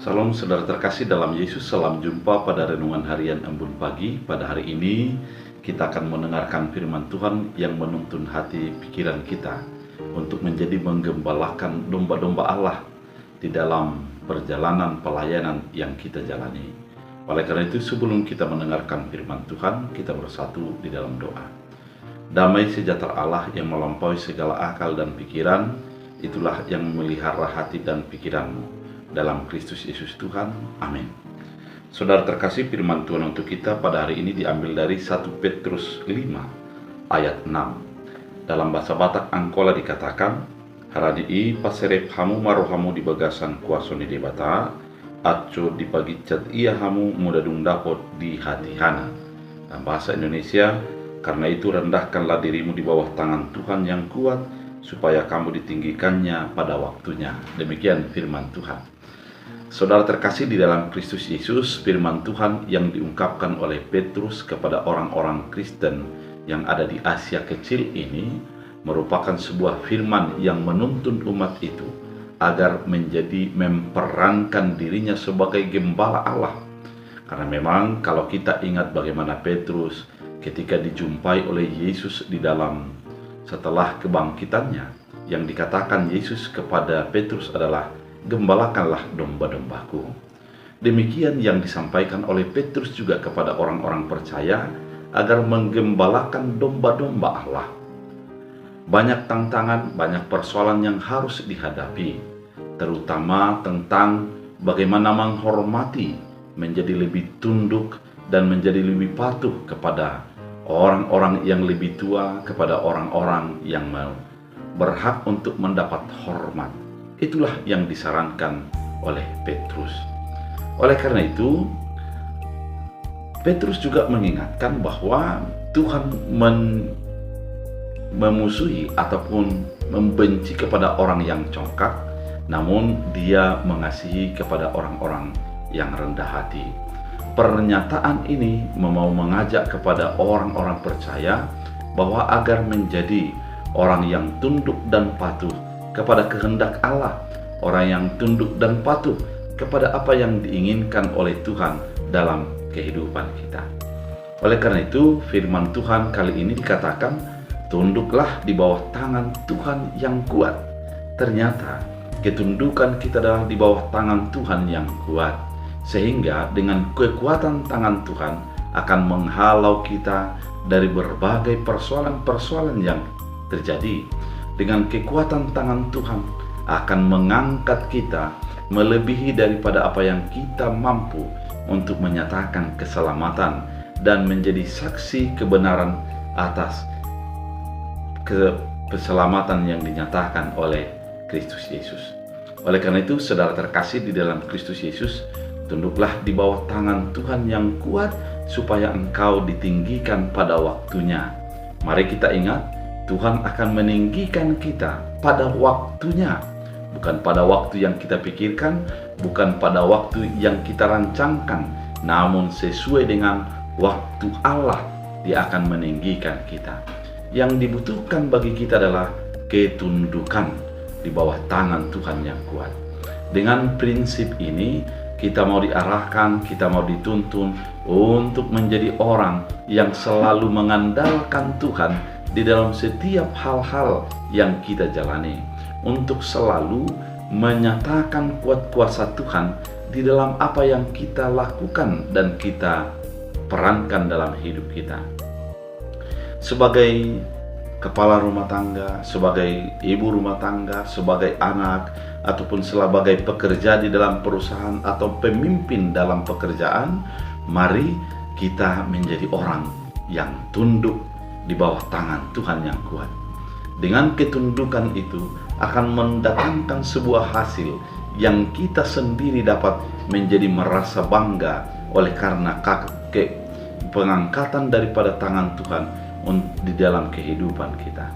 Salam saudara terkasih dalam Yesus, salam jumpa pada renungan harian Embun Pagi. Pada hari ini kita akan mendengarkan firman Tuhan yang menuntun hati pikiran kita untuk menjadi menggembalakan domba-domba Allah di dalam perjalanan pelayanan yang kita jalani. Oleh karena itu, sebelum kita mendengarkan firman Tuhan, kita bersatu di dalam doa. Damai sejahtera Allah yang melampaui segala akal dan pikiran, itulah yang memelihara hati dan pikiranmu dalam Kristus Yesus Tuhan. Amin. Saudara terkasih, firman Tuhan untuk kita pada hari ini diambil dari 1 Petrus 5 ayat 6. Dalam bahasa Batak Angkola dikatakan, haradii paserep hamu marohamu di bagasan kuasoni debata, aco di pagicat ia hamu mudadung dapot di hati hana. Dalam bahasa Indonesia, karena itu rendahkanlah dirimu di bawah tangan Tuhan yang kuat, supaya kamu ditinggikannya pada waktunya. Demikian firman Tuhan. Saudara terkasih di dalam Kristus Yesus, firman Tuhan yang diungkapkan oleh Petrus kepada orang-orang Kristen yang ada di Asia Kecil ini merupakan sebuah firman yang menuntun umat itu agar menjadi memperankan dirinya sebagai gembala Allah. Karena memang kalau kita ingat bagaimana Petrus ketika dijumpai oleh Yesus di dalam setelah kebangkitannya, yang dikatakan Yesus kepada Petrus adalah, gembalakanlah domba-dombaku. Demikian yang disampaikan oleh Petrus juga kepada orang-orang percaya agar menggembalakan domba-domba Allah. Banyak tantangan, banyak persoalan yang harus dihadapi, terutama tentang bagaimana menghormati, menjadi lebih tunduk dan menjadi lebih patuh kepada orang-orang yang lebih tua, kepada orang-orang yang berhak untuk mendapat hormat. Itulah yang disarankan oleh Petrus. Oleh karena itu, Petrus juga mengingatkan bahwa Tuhan memusuhi ataupun membenci kepada orang yang congkak, namun Dia mengasihi kepada orang-orang yang rendah hati. Pernyataan ini mau mengajak kepada orang-orang percaya bahwa agar menjadi orang yang tunduk dan patuh kepada kehendak Allah, orang yang tunduk dan patuh kepada apa yang diinginkan oleh Tuhan dalam kehidupan kita. Oleh karena itu, firman Tuhan kali ini dikatakan, tunduklah di bawah tangan Tuhan yang kuat. Ternyata ketundukan kita adalah di bawah tangan Tuhan yang kuat, sehingga dengan kekuatan tangan Tuhan akan menghalau kita dari berbagai persoalan-persoalan yang terjadi. Dengan kekuatan tangan Tuhan akan mengangkat kita melebihi daripada apa yang kita mampu untuk menyatakan keselamatan dan menjadi saksi kebenaran atas keselamatan yang dinyatakan oleh Kristus Yesus. Oleh karena itu, saudara terkasih di dalam Kristus Yesus, tunduklah di bawah tangan Tuhan yang kuat supaya engkau ditinggikan pada waktunya. Mari kita ingat, Tuhan akan meninggikan kita pada waktunya, bukan pada waktu yang kita pikirkan, bukan pada waktu yang kita rancangkan, namun sesuai dengan waktu Allah Dia akan meninggikan kita. Yang dibutuhkan bagi kita adalah ketundukan di bawah tangan Tuhan yang kuat. Dengan prinsip ini, kita mau diarahkan, kita mau dituntun untuk menjadi orang yang selalu mengandalkan Tuhan di dalam setiap hal-hal yang kita jalani, untuk selalu menyatakan kuat kuasa Tuhan di dalam apa yang kita lakukan dan kita perankan dalam hidup kita. Sebagai kepala rumah tangga, sebagai ibu rumah tangga, sebagai anak, ataupun sebagai pekerja di dalam perusahaan atau pemimpin dalam pekerjaan, mari kita menjadi orang yang tunduk di bawah tangan Tuhan yang kuat. Dengan ketundukan itu akan mendatangkan sebuah hasil yang kita sendiri dapat menjadi merasa bangga oleh karena pengangkatan daripada tangan Tuhan di dalam kehidupan kita.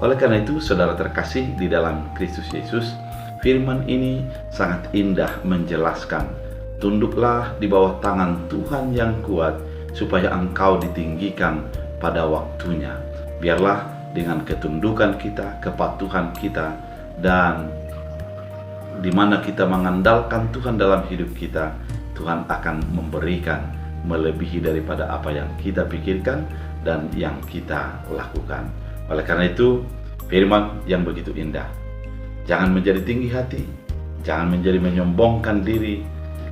Oleh karena itu, saudara terkasih di dalam Kristus Yesus, firman ini sangat indah menjelaskan, tunduklah di bawah tangan Tuhan yang kuat supaya engkau ditinggikan pada waktunya. Biarlah dengan ketundukan kita, kepatuhan kita, dan di mana kita mengandalkan Tuhan dalam hidup kita, Tuhan akan memberikan melebihi daripada apa yang kita pikirkan dan yang kita lakukan. Oleh karena itu, firman yang begitu indah. Jangan menjadi tinggi hati, jangan menjadi menyombongkan diri,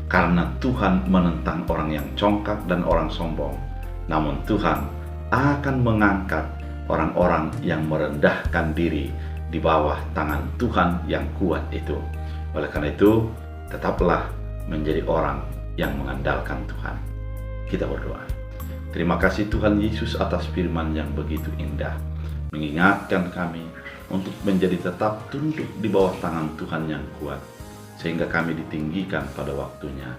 karena Tuhan menentang orang yang congkak dan orang sombong. Namun Tuhan akan mengangkat orang-orang yang merendahkan diri di bawah tangan Tuhan yang kuat itu. Oleh karena itu, tetaplah menjadi orang yang mengandalkan Tuhan. Kita berdoa. Terima kasih Tuhan Yesus atas firman yang begitu indah, mengingatkan kami untuk menjadi tetap tunduk di bawah tangan Tuhan yang kuat, sehingga kami ditinggikan pada waktunya.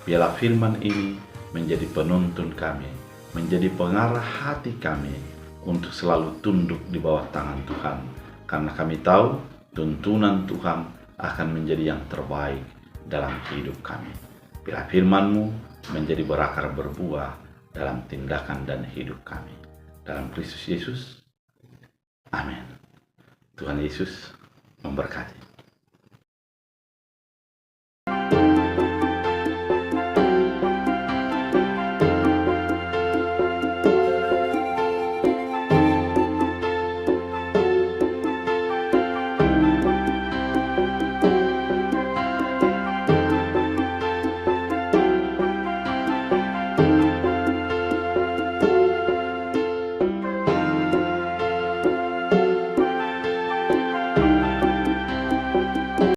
Biarlah firman ini menjadi penuntun kami, menjadi pengarah hati kami untuk selalu tunduk di bawah tangan Tuhan, karena kami tahu tuntunan Tuhan akan menjadi yang terbaik dalam hidup kami. Biarlah firman-Mu menjadi berakar berbuah dalam tindakan dan hidup kami. Dalam Kristus Yesus, amin. Tuhan Yesus memberkati.